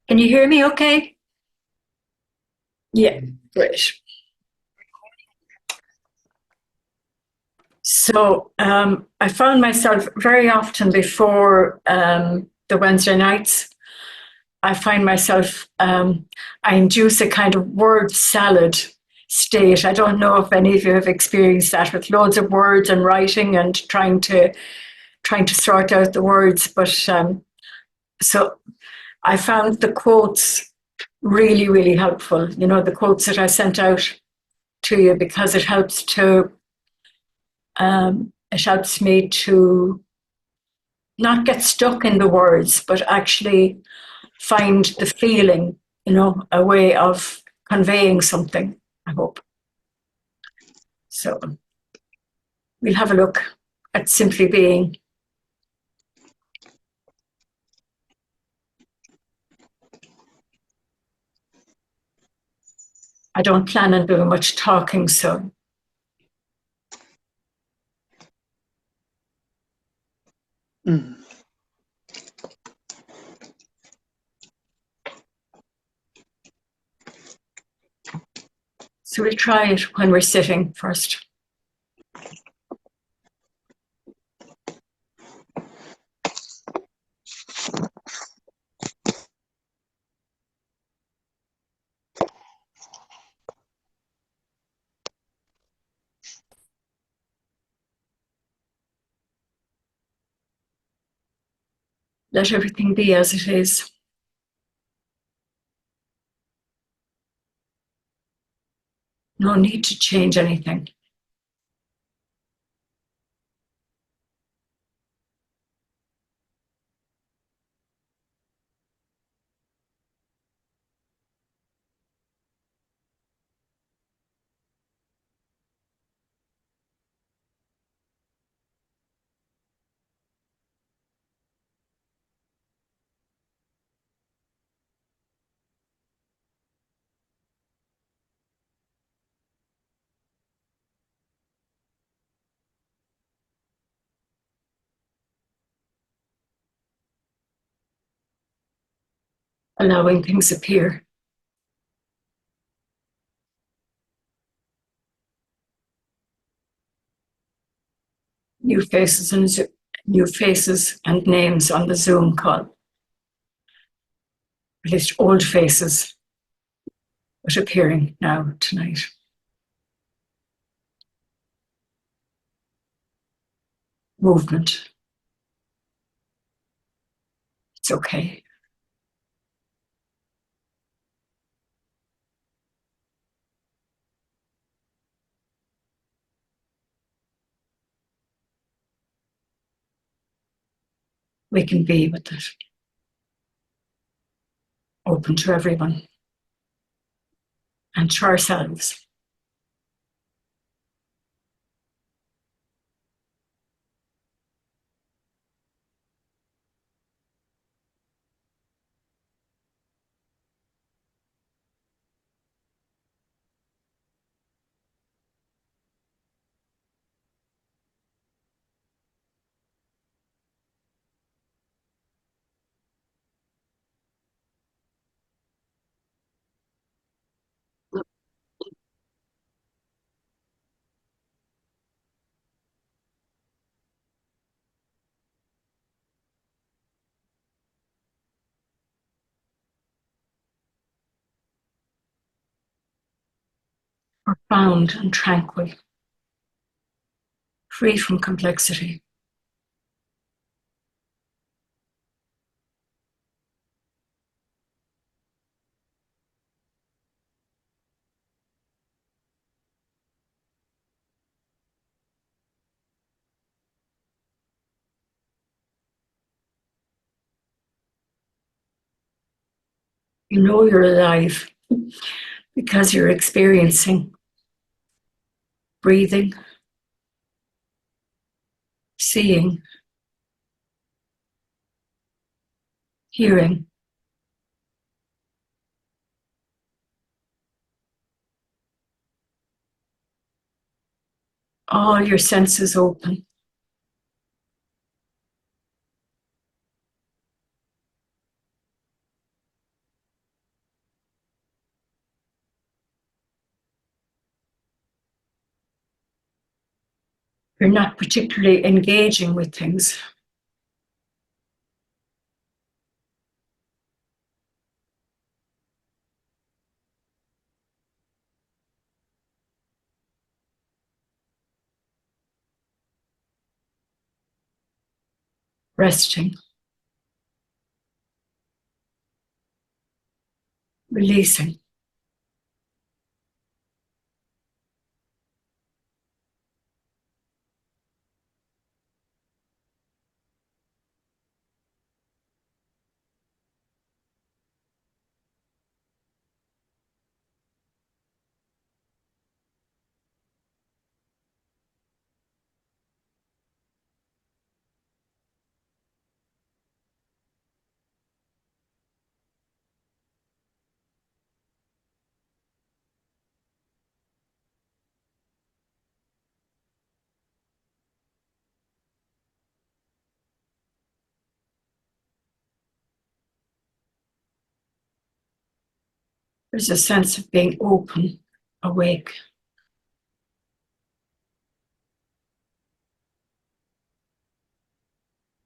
Can you hear me okay? Yeah, great. I found myself very often before the Wednesday nights, I find myself, I induce a kind of word salad state. I don't know if any of you have experienced that with loads of words and writing and trying to sort out the words. So I found the quotes really, really helpful. You know, the quotes that I sent out to you because it helps me to not get stuck in the words, but actually find the feeling, a way of conveying something, I hope. So we'll have a look at simply being. I don't plan on doing much talking, so Mm. we'll try it when we're sitting first. Let everything be as it is. No need to change anything. Allowing things appear. New faces and names on the Zoom call. At least old faces, but appearing now tonight. Movement. It's okay. We can be with it. Open to everyone and to ourselves. Profound and tranquil. Free from complexity. You know you're alive because you're experiencing breathing, seeing, hearing. All your senses open. you're not particularly engaging with things. Resting, releasing. There's a sense of being open, awake.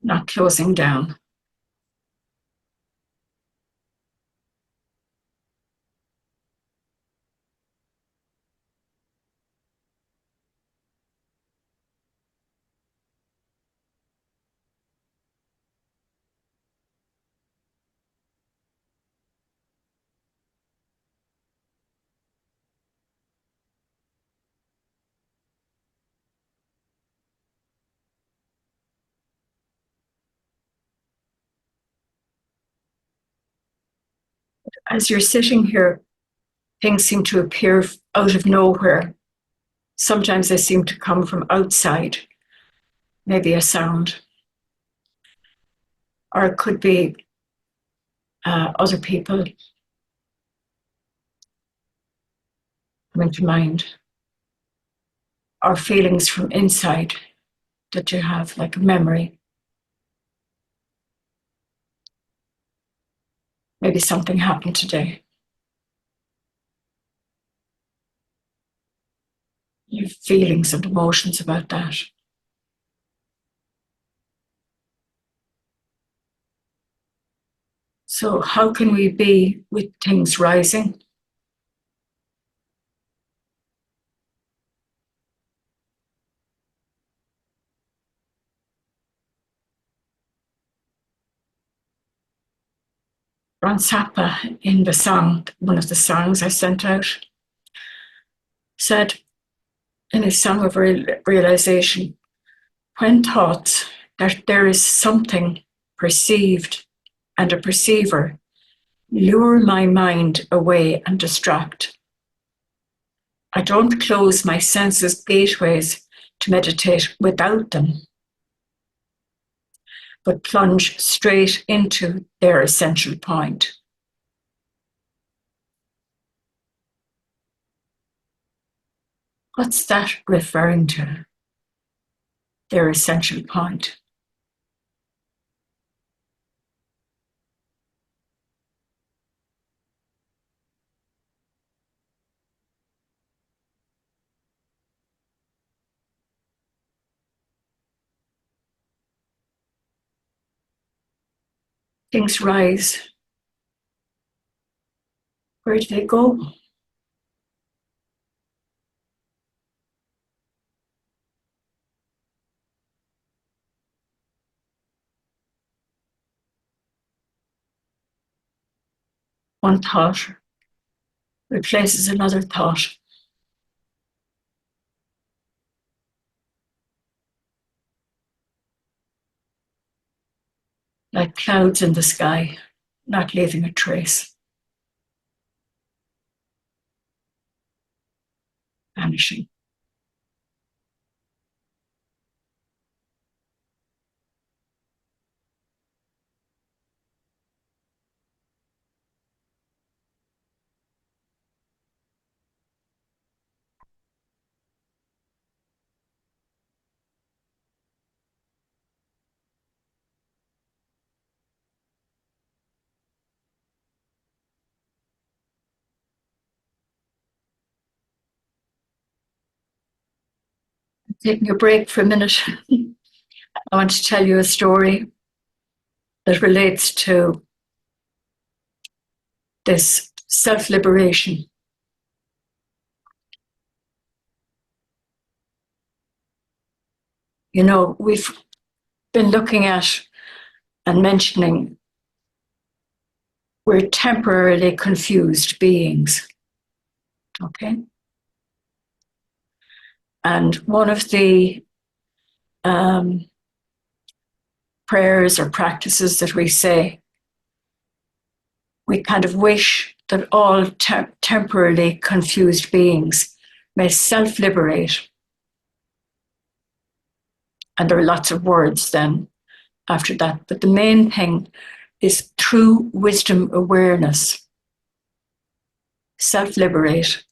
Not closing down. As you're sitting here, things seem to appear out of nowhere. Sometimes they seem to come from outside, maybe a sound. Or it could be other people coming to mind. Or feelings from inside that you have, like a memory. Maybe something happened today. You have feelings and emotions about that. So how can we be with things rising? Ron Zappa, in the song, one of the songs I sent out, said in his song of realization, when thoughts that there is something perceived and a perceiver lure my mind away and distract, I don't close my senses' gateways to meditate without them, but plunge straight into their essential point. What's that referring to? Their essential point. Things rise. Where do they go? One thought replaces another thought. Like clouds in the sky, not leaving a trace, vanishing. Taking a break for a minute. I want to tell you a story that relates to this self-liberation. You know, we've been looking at and mentioning we're temporarily confused beings. Okay? And one of the prayers or practices that we say, we kind of wish that all temporarily confused beings may self-liberate. And there are lots of words then after that. But the main thing is true wisdom awareness. Self-liberate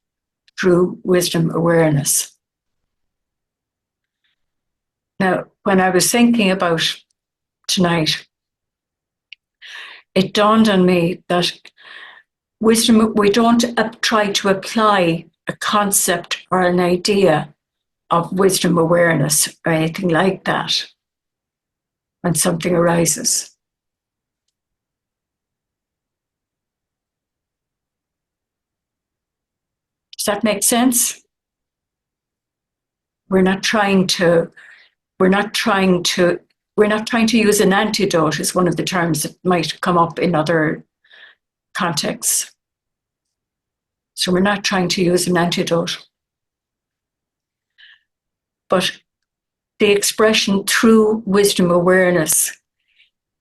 through wisdom awareness. Now, when I was thinking about tonight, it dawned on me that wisdom, we don't try to apply a concept or an idea of wisdom awareness or anything like that when something arises. Does that make sense? We're not trying to use an antidote is one of the terms that might come up in other contexts. So we're not trying to use an antidote. But the expression true wisdom awareness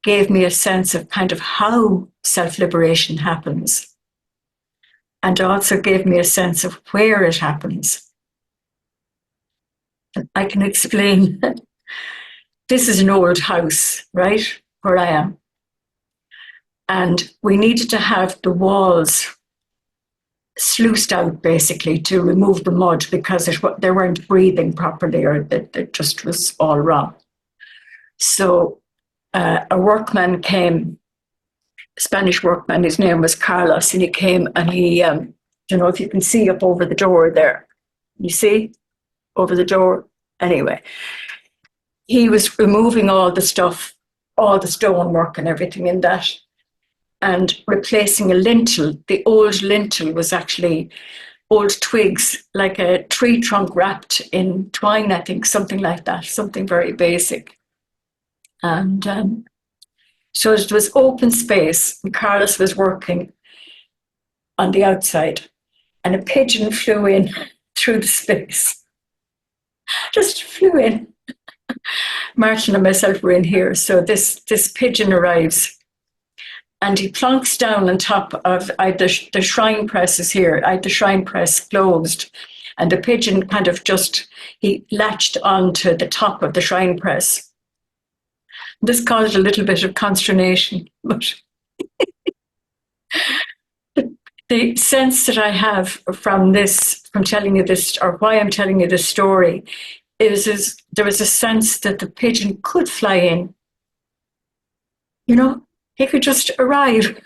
gave me a sense of kind of how self-liberation happens, and also gave me a sense of where it happens. And I can explain. This is an old house, right, where I am. And we needed to have the walls sluiced out, basically, to remove the mud because they weren't breathing properly, or it just was all wrong. So a workman came, Spanish workman, his name was Carlos, and he came and he, don't know if you can see up over the door there. You see? Over the door? Anyway, he was removing all the stuff, all the stonework and everything in that, and replacing a lintel. The old lintel was actually old twigs, like a tree trunk wrapped in twine, I think, something like that, something very basic. And so it was open space, and Carlos was working on the outside, and a pigeon flew in through the space. Just flew in. Martin and myself were in here, so this pigeon arrives, and he plonks down on top of the shrine press is here. I had the shrine press closed, and the pigeon kind of he latched onto the top of the shrine press. This caused a little bit of consternation, but the sense that I have from telling you this, or why I'm telling you this story, is there was a sense that the pigeon could fly in. You know, he could just arrive.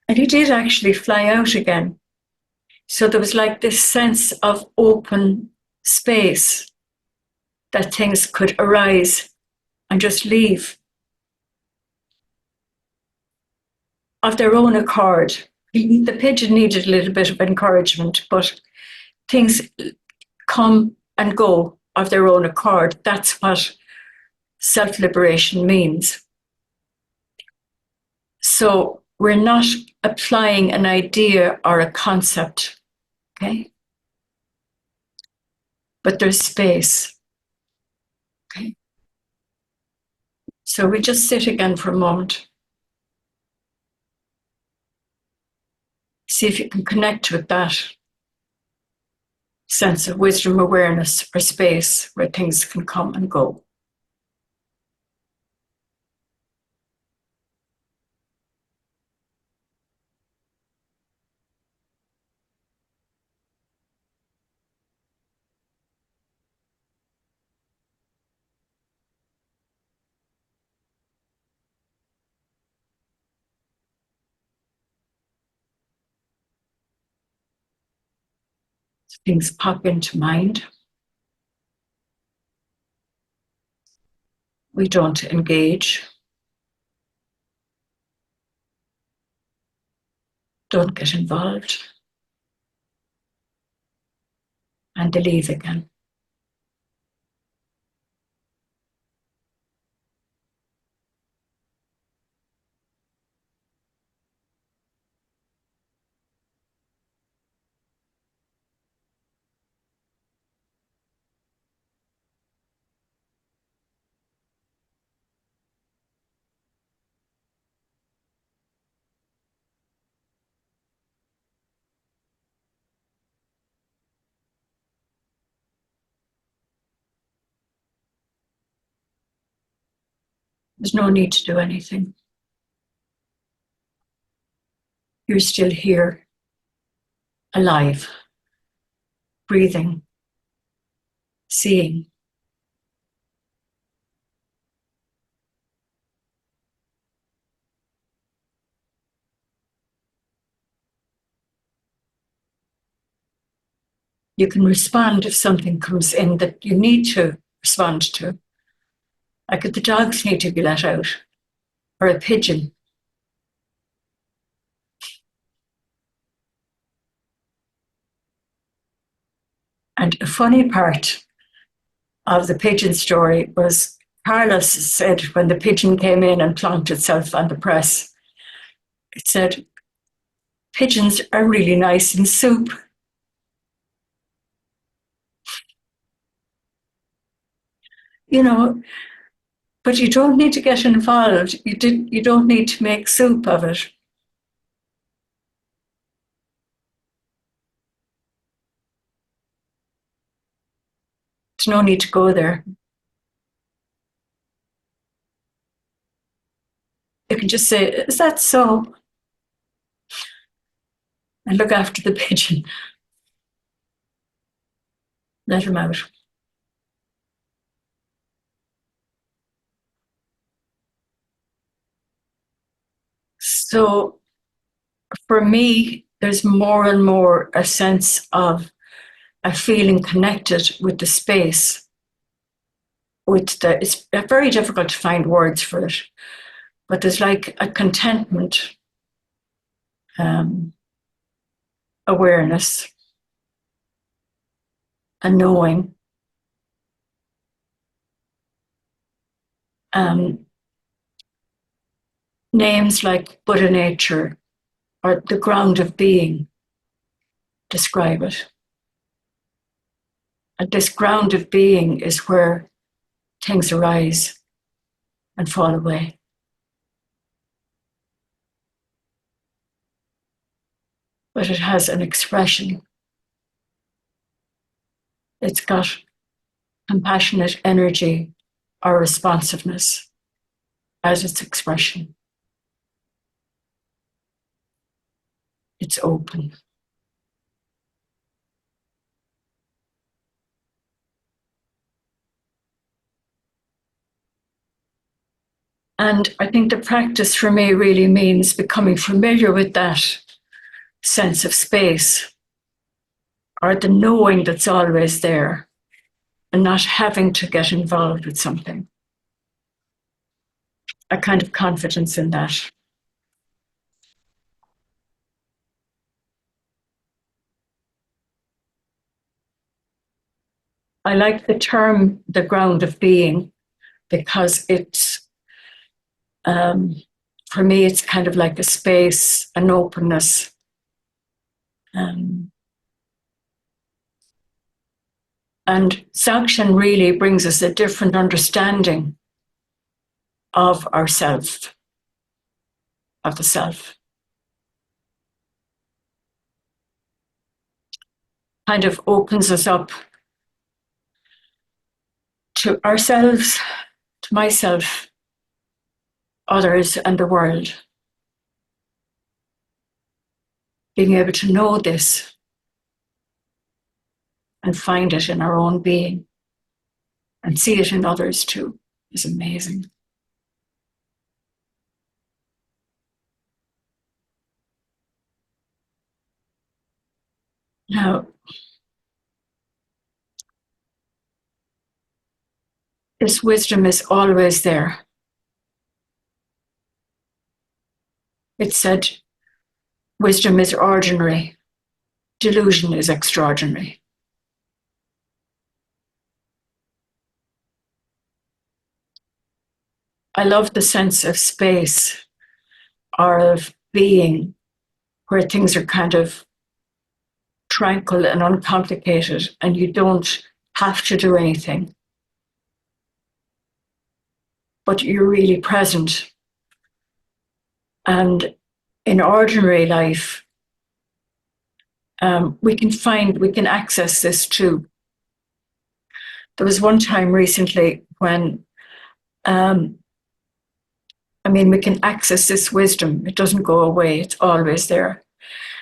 And he did actually fly out again. So there was like this sense of open space that things could arise and just leave of their own accord. The pigeon needed a little bit of encouragement, but things come and go of their own accord. That's what self-liberation means. So we're not applying an idea or a concept, okay? But there's space, okay? So we just sit again for a moment. See if you can connect with that sense of wisdom, awareness, or space where things can come and go. Things pop into mind. We don't engage, don't get involved, and they leave again. There's no need to do anything. You're still here, alive, breathing, seeing. You can respond if something comes in that you need to respond to. Like if the dogs need to be let out, or a pigeon. And a funny part of the pigeon story was Carlos said when the pigeon came in and plonked itself on the press, it said, pigeons are really nice in soup. You know, but you don't need to get involved. You don't need to make soup of it. There's no need to go there. You can just say, is that so? And look after the pigeon. Let him out. So for me, there's more and more a sense of a feeling connected with the space. It's very difficult to find words for it, but there's like a contentment, awareness, a knowing. Um, Names like Buddha nature or the ground of being describe it. And this ground of being is where things arise and fall away. But it has an expression. It's got compassionate energy or responsiveness as its expression. It's open. And I think the practice for me really means becoming familiar with that sense of space or the knowing that's always there and not having to get involved with something. A kind of confidence in that. I like the term the ground of being because for me, it's kind of like a space, an openness. And Dzogchen really brings us a different understanding of ourself, of the self. Kind of opens us up to ourselves, to myself, others, and the world. Being able to know this and find it in our own being and see it in others too is amazing. Now, This wisdom is always there. It said, wisdom is ordinary, delusion is extraordinary. I love the sense of space or of being where things are kind of tranquil and uncomplicated and you don't have to do anything, but you're really present. And in ordinary life, we can access this too. There was one time recently when, we can access this wisdom. It doesn't go away. It's always there.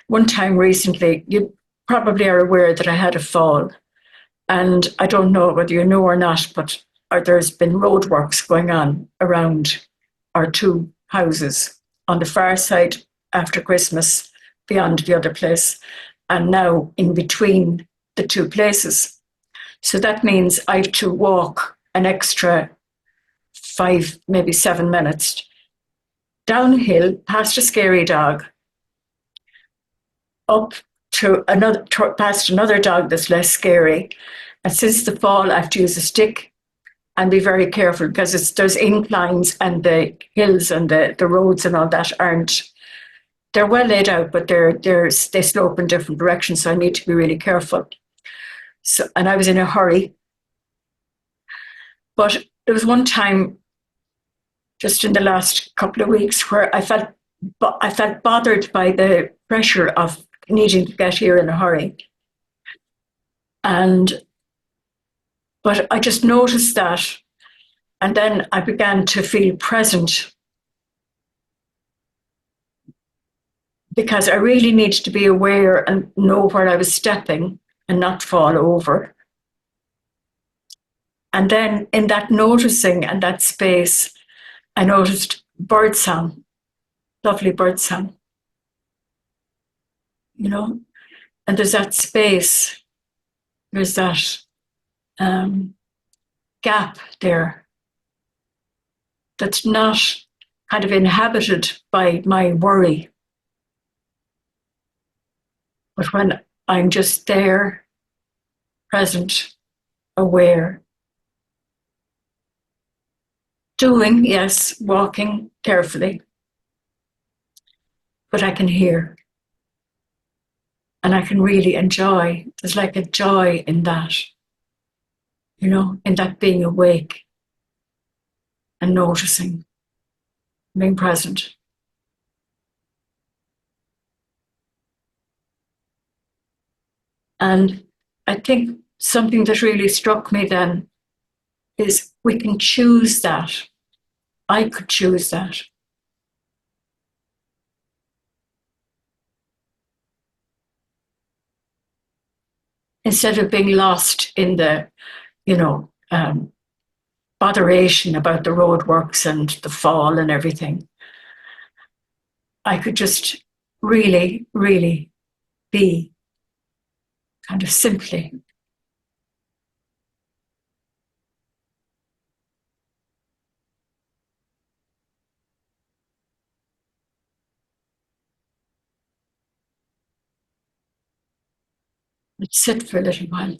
One time recently, you probably are aware that I had a fall. And I don't know whether you know or not, but there's been roadworks going on around our two houses on the far side after Christmas, beyond the other place, and now in between the two places. So that means I have to walk an extra 5, maybe 7 minutes downhill past a scary dog, up to past another dog that's less scary. And since the fall, I have to use a stick and be very careful because there's inclines and the hills and the roads and all that they're well laid out, but they slope in different directions. So I need to be really careful. So, and I was in a hurry. But there was one time just in the last couple of weeks where I felt bothered by the pressure of needing to get here in a hurry. But I just noticed that. And then I began to feel present because I really needed to be aware and know where I was stepping and not fall over. And then in that noticing and that space, I noticed birdsong, lovely birdsong, and there's that space, there's that gap there that's not kind of inhabited by my worry. But when I'm just there, present, aware, doing, yes, walking carefully, but I can hear. And I can really enjoy. There's like a joy in that, in that being awake and noticing, being present. And I think something that really struck me then is we can choose that. I could choose that. Instead of being lost in the, botheration about the roadworks and the fall and everything, I could just really, really be kind of simply. Let's sit for a little while.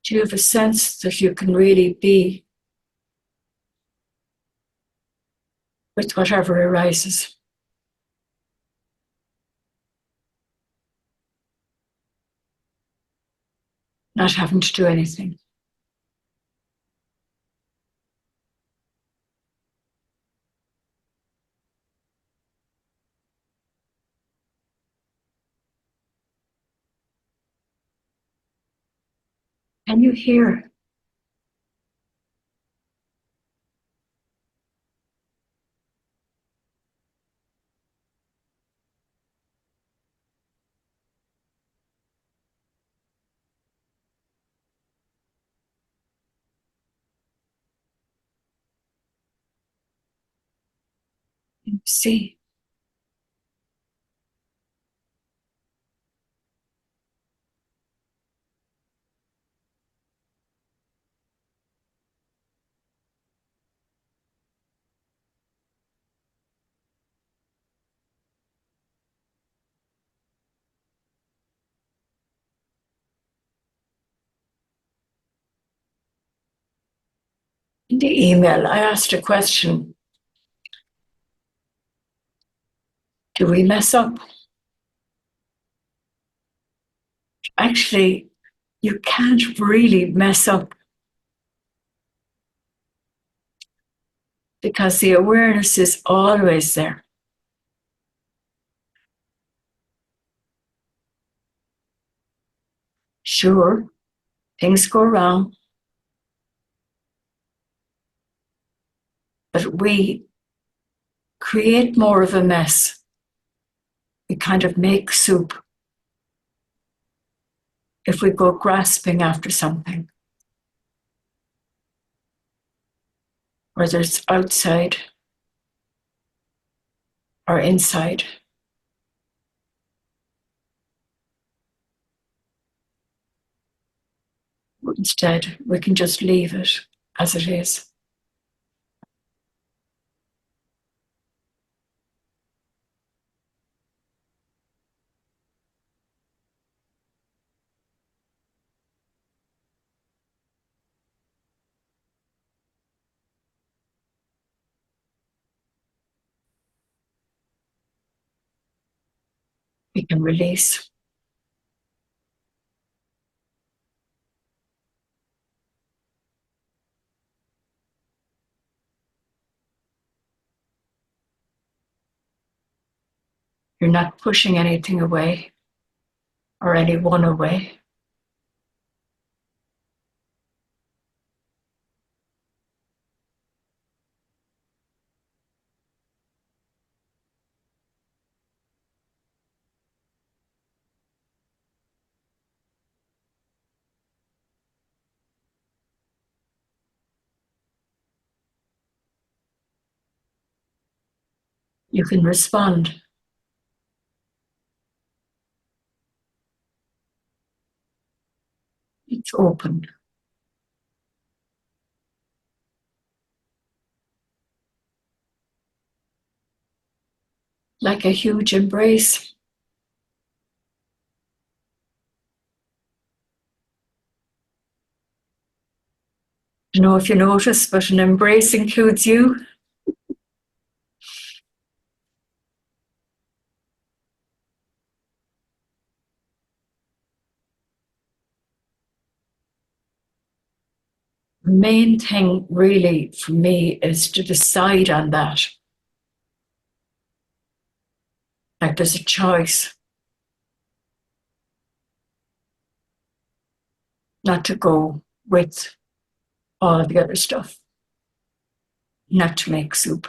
Do you have a sense that you can really be with whatever arises? not having to do anything. Can you hear? Can you see? In the email, I asked a question. Do we mess up? Actually, you can't really mess up because the awareness is always there. Sure, things go wrong, but we create more of a mess. We kind of make soup if we go grasping after something, whether it's outside or inside. Instead, we can just leave it as it is. We can release. You're not pushing anything away or anyone away. You can respond. It's open. Like a huge embrace. I don't know if you notice, but an embrace includes you. The main thing really for me is to decide on that. Like there's a choice not to go with all the other stuff, not to make soup.